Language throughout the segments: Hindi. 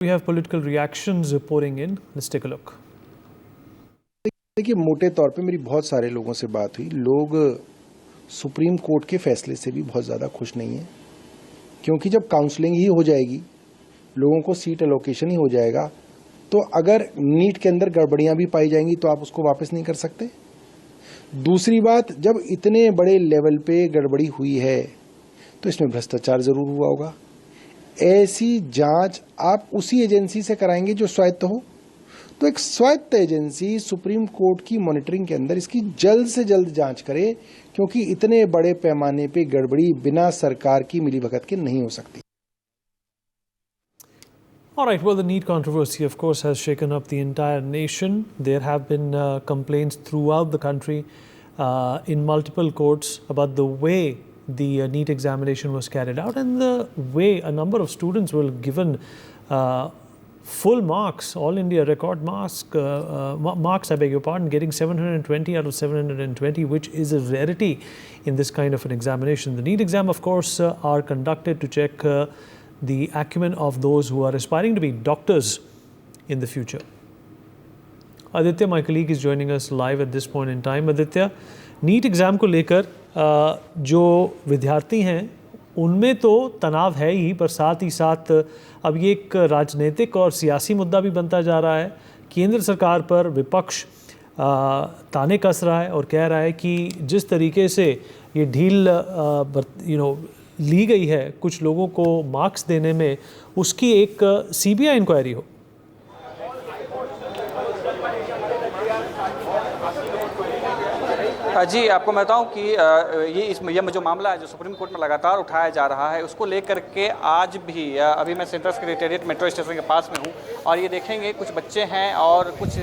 We have political reactions pouring in. Let's take a look. देखिए, मोटे तौर पे मेरी बहुत सारे लोगों से बात हुई। लोग सुप्रीम कोर्ट के फैसले से भी बहुत ज़्यादा खुश नहीं हैं, क्योंकि जब काउंसलिंग ही हो जाएगी, लोगों को सीट एलोकेशन ही हो जाएगा, तो अगर नीट के अंदर गड़बड़ियां भी पाई जाएंगी तो आप उसको वापस नहीं कर सकते। दूसरी बात, जब इतने बड़े लेवल पे गड़बड़ी हुई है तो इसमें भ्रष्टाचार जरूर हुआ होगा। ऐसी जांच आप उसी एजेंसी से कराएंगे जो स्वायत्त हो, तो एक स्वायत्त एजेंसी सुप्रीम कोर्ट की मॉनिटरिंग के अंदर इसकी जल्द से जल्द जांच करे, क्योंकि इतने बड़े पैमाने पे गड़बड़ी बिना सरकार की मिलीभगत के नहीं हो सकती। All right, well, the NEET controversy, of course, has shaken up the entire nation. There have been complaints throughout the country in multiple courts about the way the NEET examination was carried out and the way a number of students were given full marks, all India record marks, I beg your pardon, getting 720 out of 720, which is a rarity in this kind of an examination. The NEET exam, of course, are conducted to check the acumen of those who are aspiring to be doctors in the future. Aditya, my colleague, is joining us live at this point in time. Aditya, NEET exam को लेकर जो विद्यार्थी हैं उनमें तो तनाव है ही, पर साथ ही साथ अब ये एक राजनीतिक और सियासी मुद्दा भी बनता जा रहा है। केंद्र सरकार पर विपक्ष ताने कस रहा है और कह रहा है कि जिस तरीके से ये ढील ली गई है कुछ लोगों को मार्क्स देने में, उसकी एक सीबीआई इंक्वायरी हो। जी, आपको मैं बताऊं कि ये जो मामला है जो सुप्रीम कोर्ट में लगातार उठाया जा रहा है, उसको लेकर के आज भी अभी मैं सेंट्रल सेक्रेटेरिएट मेट्रो स्टेशन के पास में हूं और ये देखेंगे कुछ बच्चे हैं और कुछ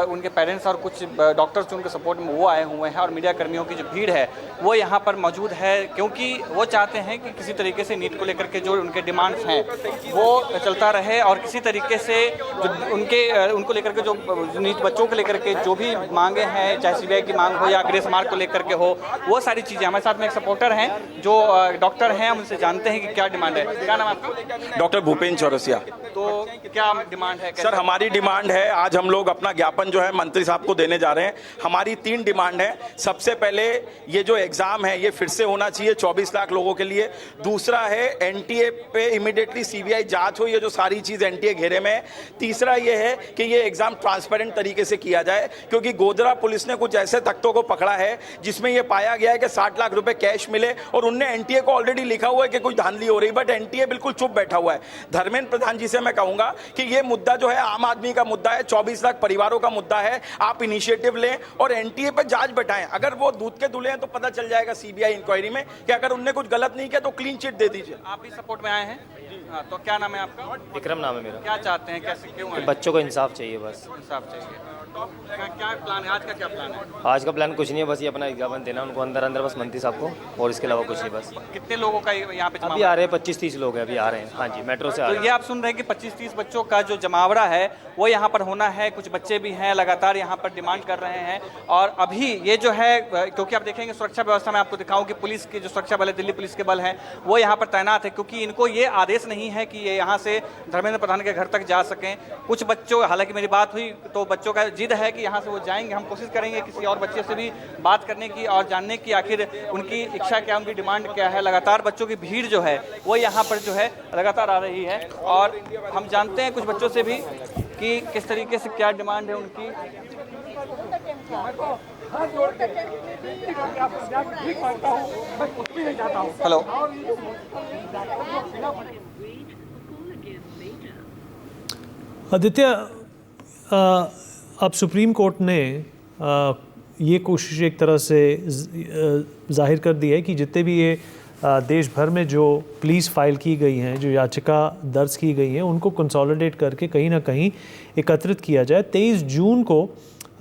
उनके पेरेंट्स और कुछ डॉक्टर्स जो उनके सपोर्ट में वो आए हुए हैं और मीडिया कर्मियों की जो भीड़ है वो यहाँ पर मौजूद है, क्योंकि वो चाहते हैं कि किसी तरीके से नीट को लेकर के जो उनके डिमांड्स हैं वो चलता रहे और किसी तरीके से जो उनको लेकर के जो नीट बच्चों को लेकर के जो भी मांगे हैं, चाहे सीबीआई की मांग हो या ग्रेस मार्क को लेकर के हो, वो सारी चीज़ें। हमारे साथ में एक सपोर्टर हैं जो डॉक्टर हैं, हम उनसे जानते हैं कि क्या डिमांड है। क्या नाम आपका? डॉक्टर भूपेंद्र चौरसिया। तो क्या डिमांड है? सर, हमारी डिमांड है, आज हम लोग अपना ज्ञापन जो है मंत्री साहब को देने जा रहे हैं। हमारी 3 डिमांड है। सबसे पहले ये जो एग्जाम है ये फिर से होना चाहिए 24 लाख लोगों के लिए। दूसरा है एनटीए पे इमीडिएटली सीबीआई जांच हो, ये जो सारी चीज एनटीए घेरे में है। तीसरा ये है कि ये एग्जाम ट्रांसपेरेंट तरीके से किया जाए, क्योंकि गोधरा पुलिस ने कुछ ऐसे तख्तों को पकड़ा है जिसमें यह पाया गया है कि 60 लाख रुपए कैश मिले और उनने एनटीए को ऑलरेडी लिखा हुआ है कि कुछ धांधली हो रही, बट एनटीए बिल्कुल चुप बैठा हुआ है। धर्मेंद्र प्रधान जी से मैं कहूंगा कि यह मुद्दा जो है आम आदमी का मुद्दा है, 24 लाख परिवारों का मुद्दा है। आप इनिशिएटिव लें और एनटीए पर जांच बैठाएं। अगर वो दूध के दूल्हे हैं तो पता चल जाएगा सीबीआई इंक्वायरी में कि अगर उनने कुछ गलत नहीं किया तो क्लीन चिट दे दीजिए। आप भी सपोर्ट में आए हैं? हाँ, तो क्या नाम है आपका? विक्रम नाम है मेरा। क्या चाहते हैं, कैसे, क्यों आए? बच्चों को इंसाफ चाहिए, बस इंसाफ चाहिए। तो क्या प्लान है आज का? क्या प्लान है आज का? प्लान कुछ नहीं है, बस ये अपना ज्ञापन देना उनको अंदर बस मंत्री साहब को, और इसके अलावा कुछ नहीं। बस कितने लोगों का यहाँ पे अभी आ रहे हैं? 25-30 लोग हैं अभी आ रहे हैं। हाँ जी, मेट्रो से आ रहे हैं। तो ये आप सुन रहे हैं कि 25-30 बच्चों का जो जमावड़ा है वो यहाँ पर होना है। कुछ बच्चे भी हैं, लगातार यहाँ पर डिमांड कर रहे हैं। और अभी ये जो है, क्योंकि आप देखेंगे सुरक्षा व्यवस्था में आपको दिखाऊं कि पुलिस के जो सुरक्षा बल है, दिल्ली पुलिस के बल हैं, वो यहाँ पर तैनात है, क्योंकि इनको ये आदेश नहीं है कि ये यहाँ से धर्मेंद्र प्रधान के घर तक जा सकें। कुछ बच्चों, हालांकि मेरी बात हुई तो बच्चों का जिद है कि यहाँ से वो जाएंगे। हम कोशिश करेंगे किसी और बच्चे से भी बात करने की और जानने की आखिर उनकी इच्छा क्या, उनकी डिमांड क्या है। लगातार बच्चों की भीड़ जो है वो यहाँ पर जो है लगातार आ रही है और हम जानते हैं कुछ बच्चों से भी कि किस तरीके से क्या डिमांड है उनकी। हेलो, आदित्य, अब सुप्रीम कोर्ट ने ये कोशिश एक तरह से जाहिर कर दी है कि जितने भी ये देश भर में जो प्लीज़ फाइल की गई हैं, जो याचिका दर्ज की गई हैं, उनको कंसोलिडेट करके कहीं ना कहीं एकत्रित किया जाए। 23 जून को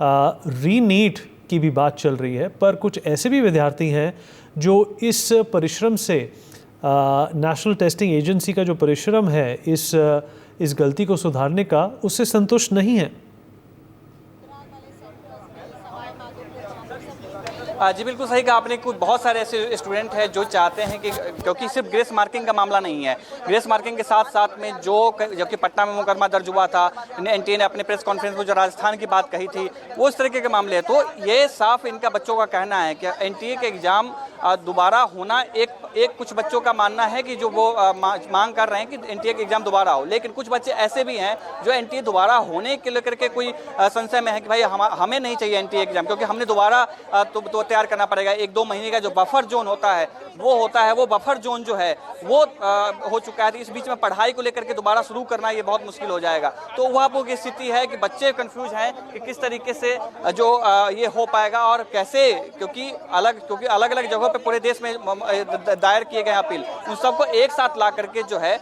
रीनीट की भी बात चल रही है, पर कुछ ऐसे भी विद्यार्थी हैं जो इस परिश्रम से, नेशनल टेस्टिंग एजेंसी का जो परिश्रम है इस गलती को सुधारने का, उससे संतुष्ट नहीं है। जी बिल्कुल सही कहा आपने। कुछ बहुत सारे ऐसे स्टूडेंट हैं जो चाहते हैं कि, क्योंकि सिर्फ ग्रेस मार्किंग का मामला नहीं है, ग्रेस मार्किंग के साथ साथ में जबकि पटना में मुकदमा दर्ज हुआ था, एनटीए ने अपने प्रेस कॉन्फ्रेंस में जो राजस्थान की बात कही थी, वो इस तरीके के मामले हैं। तो ये साफ इनका बच्चों का कहना है कि एनटीए के एग्जाम दोबारा होना, एक कुछ बच्चों का मानना है कि जो वो मांग कर रहे हैं कि एनटीए के एग्जाम दोबारा हो, लेकिन कुछ बच्चे ऐसे भी हैं जो एनटीए दोबारा होने के लेकर के कोई संशय में है कि भाई हमें नहीं चाहिए एनटीए एग्जाम, क्योंकि हमने दोबारा तो तैयार करना पड़ेगा। 1-2 महीने का जो बफर जोन होता है वो बफर जोन जो है वो हो चुका है। तो इस बीच में पढ़ाई को लेकर के दोबारा शुरू करना ये बहुत मुश्किल हो जाएगा। तो वहाँ पर स्थिति है कि बच्चे कंफ्यूज हैं कि किस तरीके से जो ये हो पाएगा और कैसे, क्योंकि अलग अलग जगहों पे पूरे देश में दायर किए गए अपील, उन सबको एक साथ ला करके जो है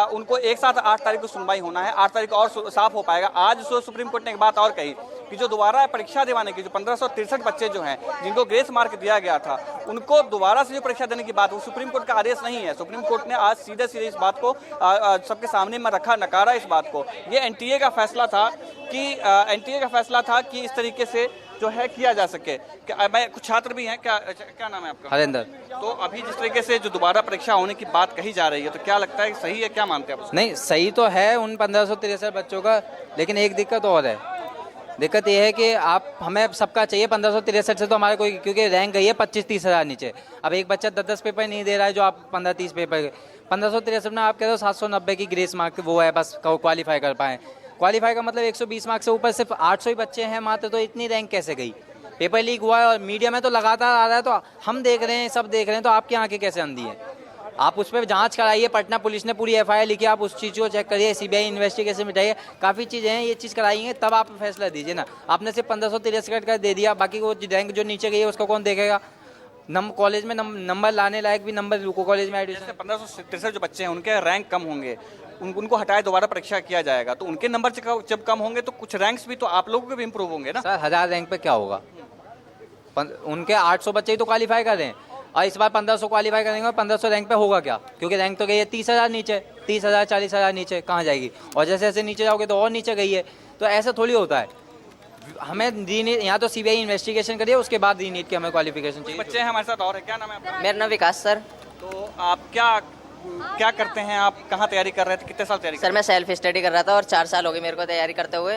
उनको एक साथ 8 तारीख को सुनवाई होना है। 8 तारीख और साफ हो पाएगा। आज सुप्रीम कोर्ट ने एक बात और कही कि जो दोबारा परीक्षा दिवाने की जो 1563 बच्चे जो हैं जिनको ग्रेस मार्क दिया गया था, उनको दोबारा से जो परीक्षा देने की बात, वो सुप्रीम कोर्ट का आदेश नहीं है। सुप्रीम कोर्ट ने आज सीधे इस बात को सबके सामने में रखा, नकारा इस बात को। ये एनटीए का फैसला था कि इस तरीके से जो है किया जा सके। मैं कुछ छात्र भी हैं, क्या नाम है आपका? हरेंद्र। तो अभी जिस तरीके से जो दोबारा परीक्षा होने की बात कही जा रही है, तो क्या लगता है कि सही है, क्या मानते हैं आप? नहीं, सही तो है उन 1563 बच्चों का, लेकिन एक दिक्कत और है। दिक्कत ये है कि हमें सबका चाहिए 1563 से, तो हमारे कोई, क्योंकि रैंक गई है 25-30 हज़ार नीचे। अब एक बच्चा 10-10 पेपर नहीं दे रहा है जो आप 15-30 पेपर। 1563 में आप कह रहे हो 790 की ग्रेस मार्क वो है, बस क्वालिफाई कर पाएँ। क्वालिफाई का मतलब 120 मार्क्स से ऊपर सिर्फ 800 ही बच्चे हैं मात्र, तो इतनी रैंक कैसे गई? पेपर लीक हुआ है और मीडिया में तो लगातार आ रहा है, तो हम देख रहे हैं, सब देख रहे हैं, तो आपकी आंखें कैसे अंधी हैं? आप उस पर जांच कराइए। पटना पुलिस ने पूरी एफआईआर लिखी, आप उस चीज़ को चेक करिए, सीबीआई इन्वेस्टिगेशन बिठाइए, काफ़ी चीज़ें हैं, ये चीज़ कराइए, तब आप फैसला दीजिए ना। आपने सिर्फ 1563 का दे दिया, बाकी वो रैंक जो नीचे गई है उसको कौन देखेगा? कॉलेज में नंबर लाने लायक भी नंबर कॉलेज में एडमिशन। 1563 जो बच्चे हैं उनके रैंक कम होंगे, उनको हटाए दोबारा परीक्षा किया जाएगा, तो उनके नंबर जब कम होंगे तो कुछ रैंक्स भी तो आप लोगों के भी इंप्रूव होंगे ना। सर 1000 रैंक पे क्या होगा? उनके 800 बच्चे ही तो क्वालिफाई कर रहे हैं, और इस बार 1500 क्वालिफाई करेंगे और 1500 रैंक पे होगा क्या? क्योंकि रैंक तो गई है 30,000 नीचे, 30,000 40,000 नीचे, कहाँ जाएगी? और जैसे जैसे नीचे जाओगे तो और नीचे गई है। तो ऐसा थोड़ी होता है। हमें यहाँ तो सीबीआई इन्वेस्टिगेशन करिए, उसके बाद नीट की हमें क्वालिफिकेशन चाहिए। बच्चे हैं हमारे साथ और है, क्या नाम है आपका? मेरा नाम विकास सर। तो आप क्या करते हैं? आप कहाँ तैयारी कर रहे थे? कितने साल तैयारी? सर मैं सेल्फ स्टडी कर रहा था और 4 साल हो गए मेरे को तैयारी करते हुए।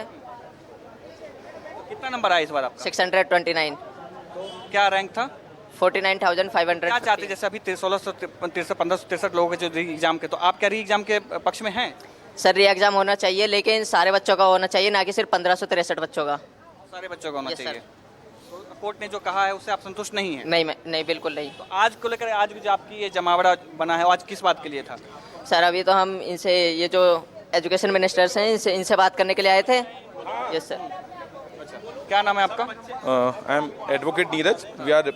कितना नंबर आया इस बार आपका? 629। क्या रैंक था? 49,500। क्या चाहते जैसे अभी 1563 लोगों के जो री एग्जाम के, तो आप क्या री एग्जाम के पक्ष में हैं? सर री एग्जाम होना चाहिए, लेकिन सारे बच्चों का होना चाहिए, ना कि सिर्फ 1563 बच्चों का। सारे बच्चों का होना Yes, चाहिए। तो कोर्ट ने जो कहा है उससे आप संतुष्ट नहीं है? नहीं बिल्कुल नहीं। तो आज को लेकर आज जो आपकी ये जमावड़ा बना है, आज किस बात के लिए था? सर अभी तो हम इनसे, ये जो एजुकेशन मिनिस्टर्स हैं, इनसे बात करने के लिए आए थे। Yes sir. क्या नाम है आपका? I am advocate Neeraj. We are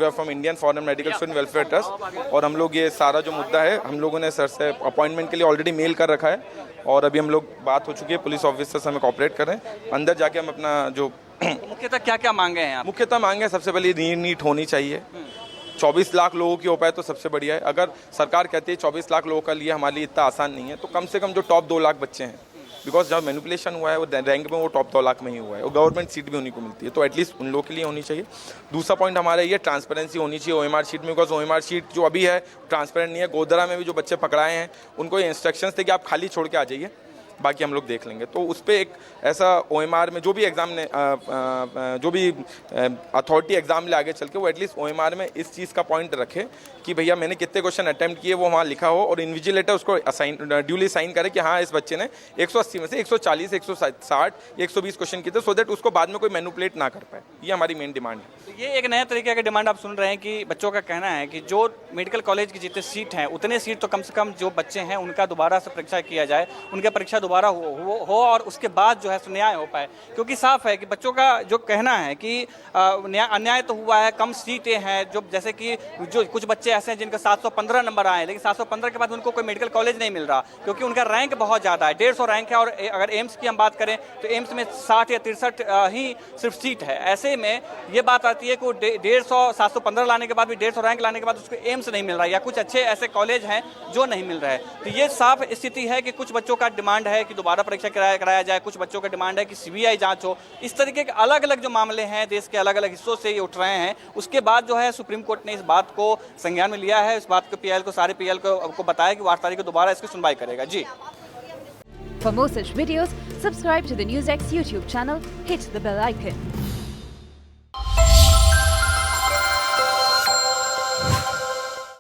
from Indian foreign medical student welfare trust, और हम लोग ये सारा जो मुद्दा है हम लोगों ने सर से अपॉइंटमेंट के लिए ऑलरेडी मेल कर रखा है, और अभी हम लोग बात हो चुकी है, पुलिस ऑफिसर से हमें कॉपरेट कर रहे हैं। अंदर जाके हम अपना जो मुख्यतः क्या मांगे हैं आप? मुख्यतः मांगे, सबसे पहले नीट होनी चाहिए। 24 लाख लोगों की हो पाए तो सबसे बढ़िया है। अगर सरकार कहती है 24 लाख लोगों का लिए हमारे लिए इतना आसान नहीं है, तो कम से कम जो टॉप 2 लाख बच्चे हैं, बिकॉज जब मैनिपुलेशन हुआ है वो रैंक में वो टॉप 2 लाख में ही हुआ है, और गवर्नमेंट सीट भी उन्हीं को मिलती है, तो एटलीस्ट उन लोगों के लिए होनी चाहिए। दूसरा पॉइंट हमारा ये ट्रांसपेरेंसी होनी चाहिए ओएमआर शीट में, बिकॉज ओएमआर शीट जो अभी है ट्रांसपेरेंट नहीं है। गोधरा में भी जो बच्चे पकड़ाए हैं उनको ये इंस्ट्रक्शंस थे कि आप खाली छोड़ के आ जाइए, बाकी हम लोग देख लेंगे। तो उस पर एक ऐसा ओएमआर में जो भी एग्जाम ने जो भी अथॉरिटी एग्जाम ले आगे चल के वो एटलीस्ट ओएमआर में इस चीज़ का पॉइंट रखे कि भैया मैंने कितने क्वेश्चन अटेम्प्ट किए, वो वहाँ लिखा हो, और इन्विजिलेटर उसको ड्यूली साइन करे कि हाँ इस बच्चे ने 180 में से 140, 160, 120 क्वेश्चन किए थे, सो दैट उसको बाद में कोई मैनिपुलेट ना कर पाए। ये हमारी मेन डिमांड है। तो ये एक नया तरीके का डिमांड आप सुन रहे हैं कि बच्चों का कहना है कि जो मेडिकल कॉलेज की जितने सीट हैं उतने सीट तो कम से कम जो बच्चे हैं उनका दोबारा से परीक्षा किया जाए, उनका परीक्षा दोबारा हो और उसके बाद जो है न्याय हो पाए। क्योंकि साफ है कि बच्चों का जो कहना है कि अन्याय तो हुआ है, कम सीटें हैं, जो जैसे कि जो कुछ बच्चे ऐसे हैं जिनका 715 नंबर आए, लेकिन 715 के बाद उनको कोई मेडिकल कॉलेज नहीं मिल रहा क्योंकि उनका रैंक बहुत ज़्यादा है, 150 रैंक है। और अगर एम्स की हम बात करें तो एम्स में 60 या 63 ही सिर्फ सीट है। ऐसे में ये बात आती है कि 715 लाने के बाद भी 150 रैंक लाने के बाद उसको एम्स नहीं मिल रहा, या कुछ अच्छे ऐसे कॉलेज हैं जो नहीं मिल रहे। तो ये साफ स्थिति है कि कुछ बच्चों का डिमांड है है कि दोबारा परीक्षा कराया जाए, कुछ बच्चों का डिमांड है कि सीबीआई जांच हो। इस तरीके के अलग अलग जो मामले हैं देश के अलग अलग हिस्सों से ये उठ रहे हैं। उसके बाद जो है सुप्रीम कोर्ट ने इस बात को संज्ञान में लिया है, इस बात को पीएल को, सारे पीएल को बताया कि वो 8 तारीख को दोबारा इसकी सुनवाई करेगा। जी। For more such videos, subscribe to the NewsX YouTube channel, hit the bell icon.